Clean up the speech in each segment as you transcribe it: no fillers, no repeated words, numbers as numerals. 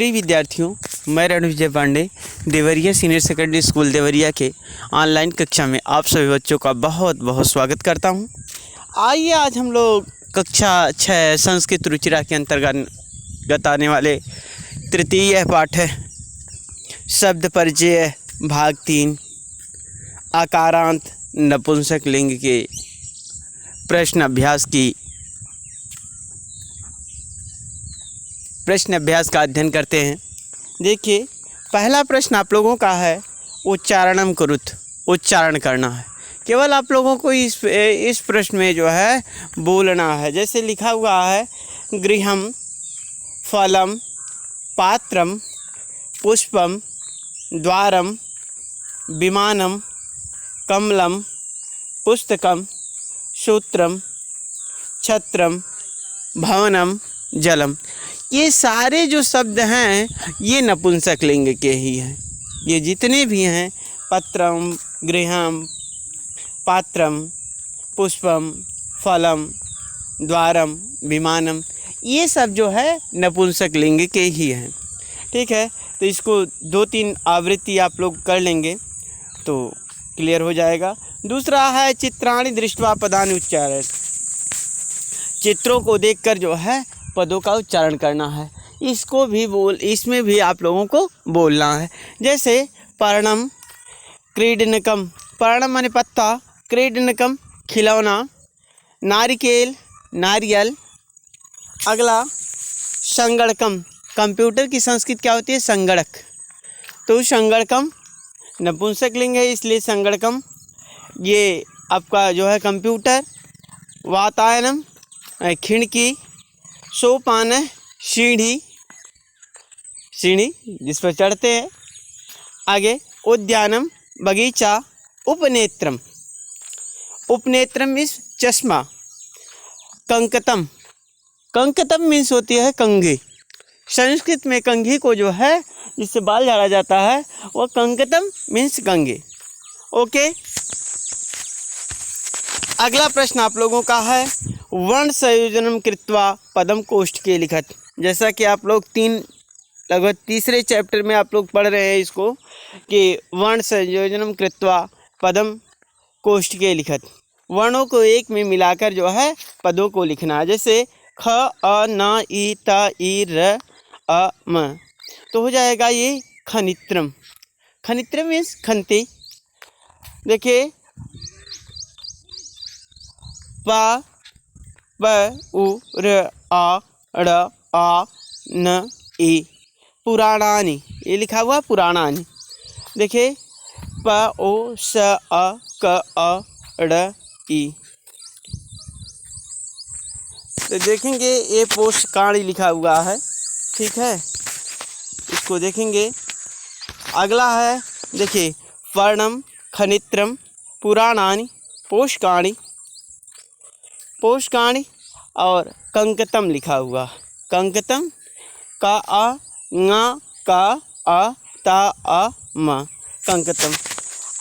प्रिय विद्यार्थियों, मैं Ranu Vijay Pandey Deoria senior secondary school Deoria के ऑनलाइन कक्षा में आप सभी बच्चों का बहुत बहुत स्वागत करता हूं। आइए आज हम लोग कक्षा 6 संस्कृत रुचिरा के अंतर्गत आने वाले तृतीय पाठ है शब्द परिचय भाग 3 आकारांत नपुंसक लिंग के प्रश्न अभ्यास का अध्ययन करते हैं। देखिए, पहला प्रश्न आप लोगों का है उच्चारणम कुरुत, उच्चारण करना है। केवल आप लोगों को इस प्रश्न में जो है बोलना है। जैसे लिखा हुआ है गृहम, फलम, पात्रम, पुष्पम, द्वारम, विमानम, कमलम, पुस्तकम, सूत्रम, छत्रम, भवनम, जलम। ये सारे जो शब्द हैं ये नपुंसक लिंग के ही हैं। ये जितने भी हैं पत्रम, गृहम, पात्रम, पुष्पम, फलम, द्वारम, विमानम, ये सब जो है नपुंसक लिंग के ही हैं। ठीक है, तो इसको 2-3 आवृत्ति आप लोग कर लेंगे तो क्लियर हो जाएगा। दूसरा है चित्राणि दृष्ट्वा पदानि उच्चारय, चित्रों को देखकर जो है पदों का उच्चारण करना है। इसमें भी आप लोगों को बोलना है। जैसे पर्णम, क्रीडनकम, पर्णम माने पत्ता, क्रीडनकम खिलौना, नारिकेल नारियल। अगला संगणकम, कंप्यूटर की संस्कृत क्या होती है? संगणक। तो संगणकम नपुंसक लिंग है, इसलिए संगणकम ये आपका जो है कंप्यूटर। वातायनम खिड़की, सोपान सीढ़ी जिस पर चढ़ते हैं। आगे उद्यानम बगीचा, उपनेत्रम, उपनेत्रम मीन्स चश्मा। कंकतम, कंकतम मीन्स होती है कंघी। संस्कृत में कंघी को जो है जिससे बाल झाड़ा जाता है वह कंकतम मीन्स कंघी। ओके, अगला प्रश्न आप लोगों का है वर्ण संयोजनम कृत्वा पदम कोष्ठके लिखत। जैसा कि आप लोग लगभग तीसरे चैप्टर में आप लोग पढ़ रहे हैं इसको कि वर्ण संयोजनम कृत्वा पदम कोष्ठके लिखत, वर्णों को एक में मिलाकर जो है पदों को लिखना है। जैसे ख, अ, न, ई, त, ई, र, अ, म, तो हो जाएगा ये खनित्रम। खनित्रम मीन्स खंती। देखिए प, ब, उ, र, आ, ड़, आ, न, ई, पुराणानि, ये लिखा हुआ पुराणानि। देखिए प, ओ, स, अ, क, अ, ड़, ई। तो देखेंगे ये पोषकाणी लिखा हुआ है। ठीक है, इसको देखेंगे। अगला है देखिए पर्णम, खनित्रम, पुराणानि, पोषकाणी, पोषकाणी और कंकतम लिखा हुआ। कंकतम का अ, ङ, का अ, ता, अ, म, कंकतम।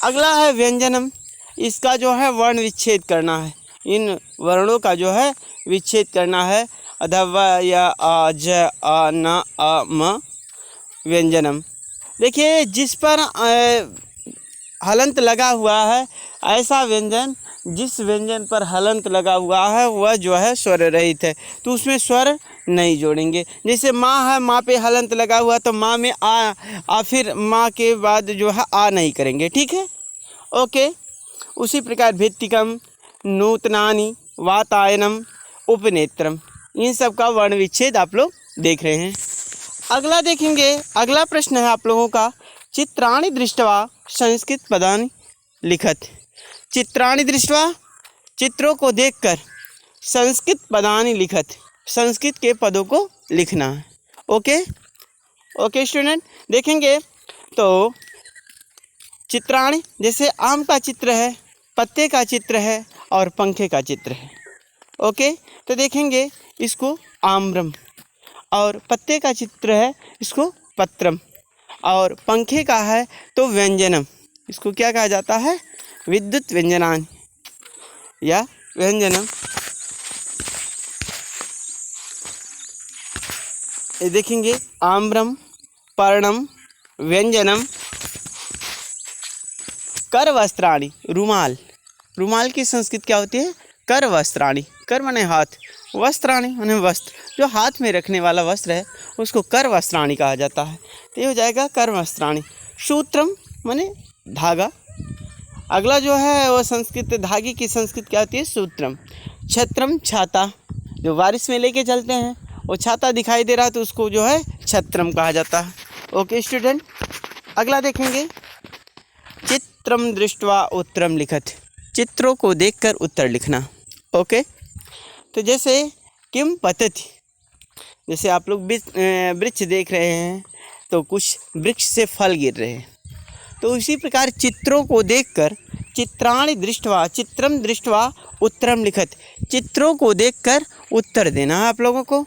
अगला है व्यंजनम, इसका जो है वर्ण विच्छेद करना है। इन वर्णों का जो है विच्छेद करना है। अधव, या, आ, ज, आ, न, अ, म, व्यंजनम। देखिए जिस पर हलंत लगा हुआ है ऐसा व्यंजन, जिस व्यंजन पर हलंत लगा हुआ है वह जो है स्वर रहित है, तो उसमें स्वर नहीं जोड़ेंगे। जैसे माँ है, माँ पे हलंत लगा हुआ तो माँ में आ फिर माँ के बाद जो है आ नहीं करेंगे। ठीक है, ओके। उसी प्रकार भित्तिकम, नूतनानि, वातायनम, उपनेत्रम, इन सब का वर्ण विच्छेद आप लोग देख रहे हैं। अगला देखेंगे, अगला प्रश्न है आप लोगों का चित्राणि दृष्ट्वा संस्कृत पदानि लिखत। चित्राणि दृष्ट्वा, चित्रों को देखकर, संस्कृत पदानि लिखत, संस्कृत के पदों को लिखना है। ओके स्टूडेंट, देखेंगे तो चित्राणि जैसे आम का चित्र है, पत्ते का चित्र है और पंखे का चित्र है। ओके, तो देखेंगे इसको आम्रम, और पत्ते का चित्र है इसको पत्रम, और पंखे का है तो व्यंजनम, इसको क्या कहा जाता है? विद्युत व्यंजनान या व्यंजनम। ये देखेंगे आम्रम, पर्णम व्यंजनम कर वस्त्राणि। रुमाल, रुमाल की संस्कृत क्या होती है? कर वस्त्राणि। कर माने हाथ, वस्त्राणि माने वस्त्र, जो हाथ में रखने वाला वस्त्र है उसको कर वस्त्राणि कहा जाता है। तो ये हो जाएगा कर वस्त्राणि। सूत्रम माने धागा। अगला जो है वो संस्कृत, धागे की संस्कृत क्या होती है? सूत्रम। छत्रम छाता, जो बारिश में लेके चलते हैं, वो छाता दिखाई दे रहा है तो उसको जो है छत्रम कहा जाता है। ओके स्टूडेंट, अगला देखेंगे चित्रम दृष्ट्वा उत्तरम लिखत। चित्रों को देखकर उत्तर लिखना। ओके, तो जैसे किम पतति, जैसे आप लोग वृक्ष देख रहे हैं तो कुछ वृक्ष से फल गिर रहे हैं, तो उसी प्रकार चित्रों को देखकर चित्राणि दृष्ट्वा चित्रम दृष्ट्वा उत्तरम लिखत। चित्रों को देखकर उत्तर देना है आप लोगों को।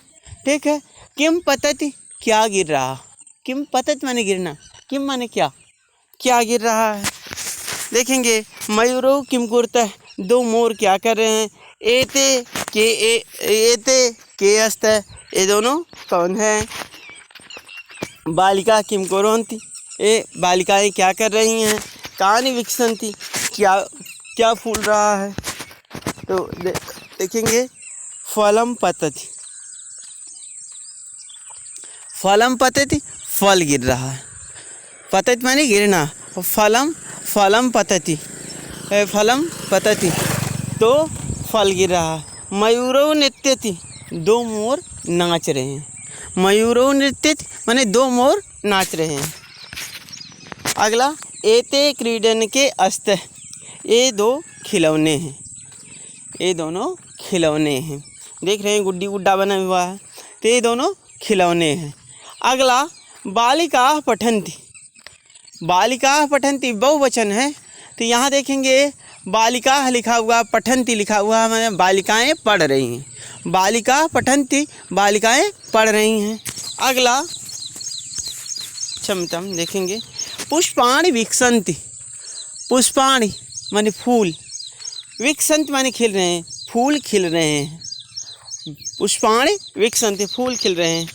ठीक है, किम पतति, क्या गिर रहा। किम पतति माने गिरना, किम माने क्या, क्या गिर रहा है। देखेंगे मयूरो किम कुर्तः, दो मोर क्या कर रहे हैं। एते के अस्त, ये दोनों कौन है। बालिका किम कुर्वन्ति, ये बालिकाएं क्या कर रही हैं। कानि विकसन्ति, क्या क्या फूल रहा है। तो देखेंगे फलम पतति, फलम पतति, फल गिर रहा है। पतति माने गिरना, फलम फलम पतति, फलम पतति, तो फल गिर रहा है। मयूरो नृत्यति, दो मोर नाच रहे हैं। मयूरो नृत्यति माने दो मोर नाच रहे हैं। अगला एते क्रीडन के अस्त, ये दो खिलौने हैं, ये दोनों खिलौने हैं। देख रहे हैं गुड्डी गुड्डा बना हुआ है, तो ये दोनों खिलौने हैं। अगला बालिका पठन्ति, बालिका पठन्ति बहुवचन है, तो यहाँ देखेंगे बालिका लिखा हुआ, पठन्ति लिखा हुआ, मतलब बालिकाएं पढ़ रही हैं। बालिका पठन्ति, बालिकाएं पढ़ रही हैं। अगला क्षमतम देखेंगे पुष्पाणि विकसन्ति, पुष्पाणि माने फूल, विकसन्ति माने खिल रहे हैं, फूल खिल रहे हैं। पुष्पाणि विकसन्ति, फूल खिल रहे हैं।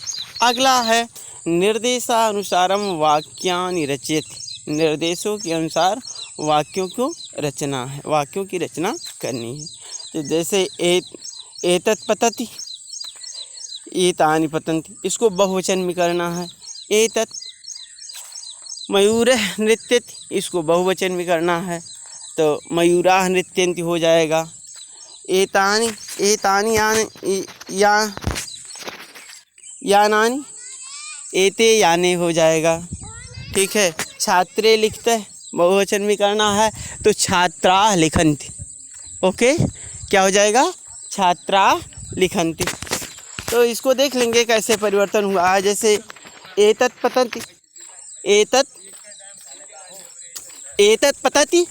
अगला है निर्देशानुसारम वाक्यानि रचयति, निर्देशों के अनुसार वाक्यों को रचना है, वाक्यों की रचना करनी है। तो जैसे एतत् पतति, एतानि पतन्ति, इसको बहुवचन में करना है। एतत् मयूरः नृत्यति, इसको बहुवचन में करना है, तो मयूराः नृत्यन्ति हो जाएगा। एतानि एतानि यानानि, एते याने हो जाएगा। ठीक है, छात्रे लिखते बहुवचन में करना है, तो छात्राः लिखन्ति। ओके, क्या हो जाएगा? छात्राः लिखन्ति। तो इसको देख लेंगे कैसे परिवर्तन हुआ है। जैसे एतत् पतन्ति, एतत् पतति,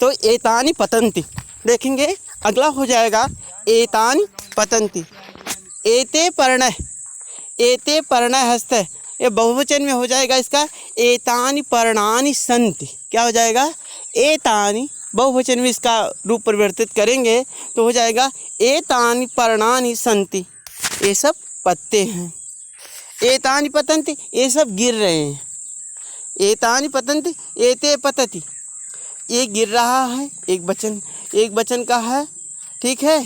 तो एतानि पतन्ति। देखेंगे अगला हो जाएगा एतानि पतन्ति। एते पर्णः, एते पर्णः हस्त, ये बहुवचन में हो जाएगा इसका एतानि पर्णानि सन्ति। क्या हो जाएगा? एतानि, बहुवचन में इसका रूप परिवर्तित करेंगे तो हो जाएगा एतानि पर्णानि सन्ति, ये सब पत्ते हैं। एतानि पतन्ति, ये सब गिर रहे हैं। एतानि पतन्ति, एते पतति, ये गिर रहा है, एक वचन का है। ठीक है,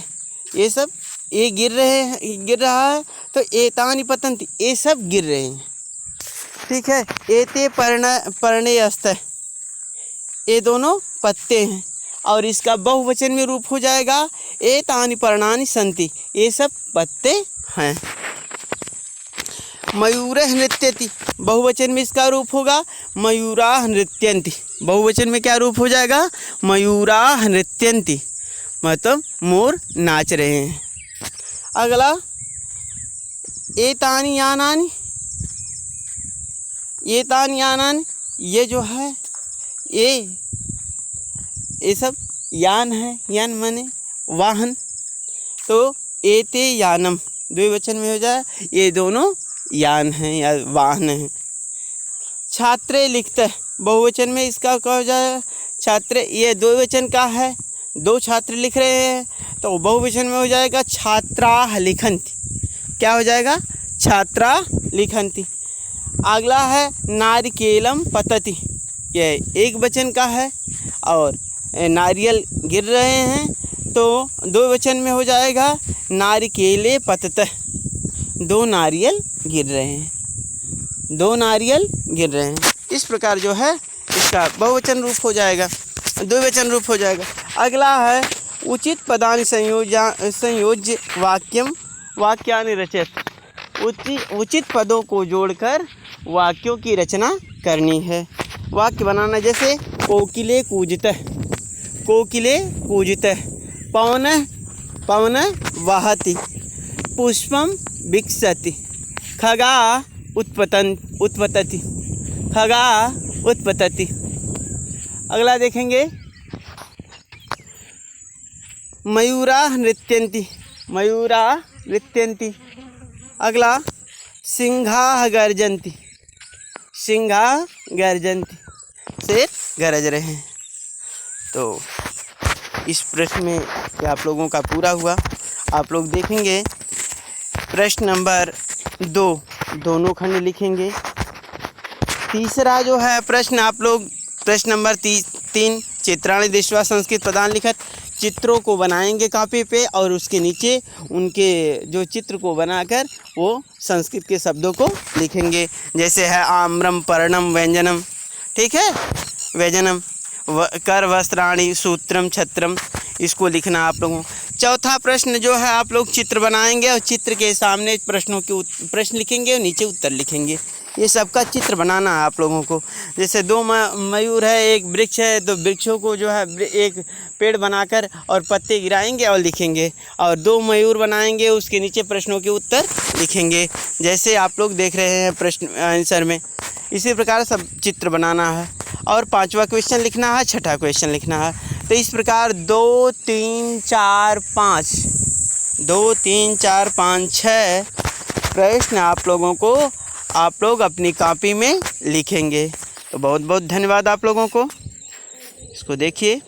ये सब ये गिर रहा है, तो एतानि पतन्ति, ये सब गिर रहे हैं। ठीक है, एते पर्णे अस्त, ये दोनों पत्ते हैं, और इसका बहुवचन में रूप हो जाएगा एतानि पर्णानि सन्ति, ये सब पत्ते हैं। मयूरः नृत्यति, बहुवचन में इसका रूप होगा मयूराः नृत्यन्ति। बहुवचन में क्या रूप हो जाएगा? मयूराः नृत्यन्ति, मतलब मोर नाच रहे हैं। अगला एतानि यानानि, एतानि यानानि, ये जो है ये सब यान है। यान माने वाहन, तो एते यानम द्विवचन में हो जाए, ये दोनों यान हैं या वाहन हैं। छात्रे लिखते, बहुवचन में इसका क्या हो जाए? छात्रे, ये द्विवचन का है, दो छात्र लिख रहे हैं, तो बहुवचन में हो जाएगा छात्राः लिखन्ति। क्या हो जाएगा? छात्राः लिखन्ति। अगला है नारिकेलम पतति, यह एक वचन का है और नारियल गिर रहे हैं तो दो वचन में हो जाएगा नारिकेले पततः, दो नारियल गिर रहे हैं, दो नारियल गिर रहे हैं। इस प्रकार जो है इसका बहुवचन रूप हो जाएगा, द्विवचन रूप हो जाएगा। अगला है उचित पदानि संयोज्य वाक्यम वाक्यानि रचयत, उचित पदों को जोड़कर वाक्यों की रचना करनी है। वाक्य बनाना जैसे कोकिले कूजतः, कोकिले कूजतः, पवन वहति, पुष्पम विकसति, खगा उत्पतति, खगा उत्पतति। अगला देखेंगे मयूरा नृत्यन्ति, मयूरा नृत्यन्ति। अगला सिंहा गर्जन्ति, सिंहा गर्जन्ति, शेर गरज रहे हैं। तो इस प्रश्न में क्या आप लोगों का पूरा हुआ। आप लोग देखेंगे प्रश्न नंबर 2 दोनों खंड लिखेंगे। तीसरा जो है प्रश्न आप लोग प्रश्न नंबर 3 चित्राणि दृष्ट्वा संस्कृत पदानि लिखत, चित्रों को बनाएंगे कॉपी पे और उसके नीचे उनके जो चित्र को बनाकर वो संस्कृत के शब्दों को लिखेंगे। जैसे है आम्रम पर्णम व्यंजनम, ठीक है, व्यंजनम, कर वस्त्राणि सूत्रम छत्रम, इसको लिखना आप लोगों। चौथा प्रश्न जो है आप लोग चित्र बनाएंगे और चित्र के सामने प्रश्नों के प्रश्न लिखेंगे और नीचे उत्तर लिखेंगे। ये सबका चित्र बनाना है आप लोगों को। जैसे 2 मयूर है, एक वृक्ष है, तो वृक्षों को जो है एक पेड़ बनाकर और पत्ते गिराएंगे और लिखेंगे, और 2 मयूर बनाएंगे उसके नीचे प्रश्नों के उत्तर लिखेंगे, जैसे आप लोग देख रहे हैं प्रश्न आंसर में। इसी प्रकार सब चित्र बनाना है और 5वां क्वेश्चन लिखना है, 6ठा क्वेश्चन लिखना है। तो इस प्रकार 2 3 4 5 2 3 4 5 6 प्रश्न आप लोगों को आप लोग अपनी कॉपी में लिखेंगे। तो बहुत बहुत धन्यवाद आप लोगों को। इसको देखिए।